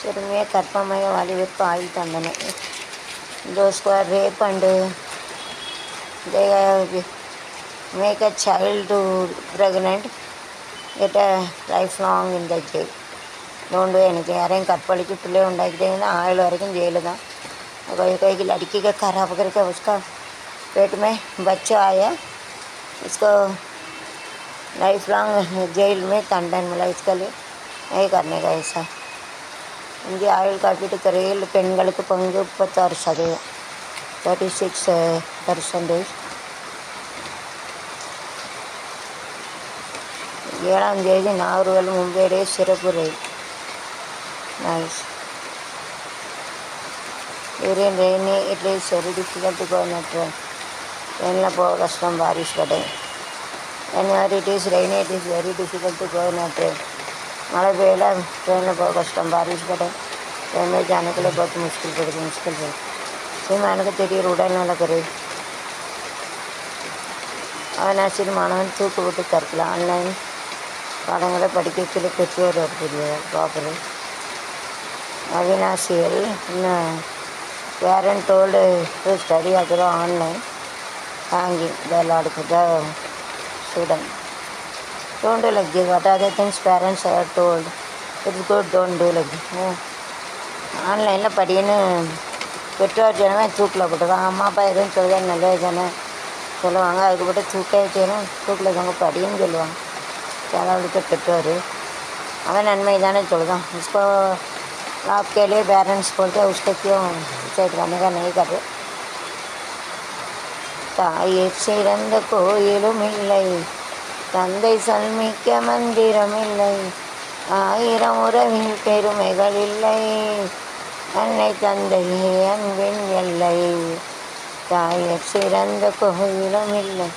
சிறுமியை கர்ப்பமய வலிவிற்கு ஆயுள் தண்டனை. Those who are rape and they make a child to pregnant get a lifelong in the jail. Don't do anything. யாரையும் கற்பழிச்சு பிள்ளை உண்டாக்கிட்டீங்கன்னா ஆயுள் வரைக்கும் ஜெயிலு தான். कोई की लड़की का खराब करके उसका पेट में बच्चा आया, उसको लाइफ लॉन्ग जेल में दंडन मिला. इसके लिए नहीं करने का ऐसा. இந்திய ஆயுள் காப்பீட்டு துறையில் பெண்களுக்கு பங்கு 36%, 36%. 7ஆம் தேதி நாகர்கோவில் மும்பை இடையே சிறப்பு ரயில். Nice. During rainy, it is very difficult to go on a train. Train போக கஷ்டம், बारिश पड़े. Whenever it is rainy, it is very difficult to go on a train. मಳೆ बेला ट्रेन में बहुत कष्ट, बारिश पड़े. ट्रेन में जाने के लिए बहुत मुश्किल पड़ती. मैंने तेरी उड़ान वाला करे அவனாசிரி மாணவன் தூக்கு விட்டு தற்கொலை. ஆன்லைன் பாடங்களை படிக்க சொல்லி பெற்றோர் பார்க்குறது. அவினாசிகள் இன்னும் parent told to study agro online hanging the lord the student. Don't do like this. What are the things parents are told? It's good, don't do like this. ஆன்லைனில் படின்னு பெற்றோர் ஜனமே தூக்கில் போட்டுருக்காங்க. அம்மா அப்பா எதுவும் சொல்லுறது நல்லது தானே சொல்லுவாங்க. அதுக்கு போட்டு தூக்க வச்சுக்கணும், தூக்கில் இருக்கவங்க படின்னு சொல்லுவாங்க. சிலவளுக்கு பெற்றோர் அவன் நன்மை தானே சொல்லுதான். उसको लाभ के लिए पेरेंट्स बोलते हैं, उसको क्यों डिसाइड करने का नहीं कर रहे. தாயை சிறந்த கோயிலும் இல்லை, தந்தை சல்மிக்க மந்திரம் இல்லை, 1000 உறவில் பெருமைகள் இல்லை, அன்னை தந்தையே அன்பின் எல்லை, தாயை சிறந்த கோயிலும் இல்லை.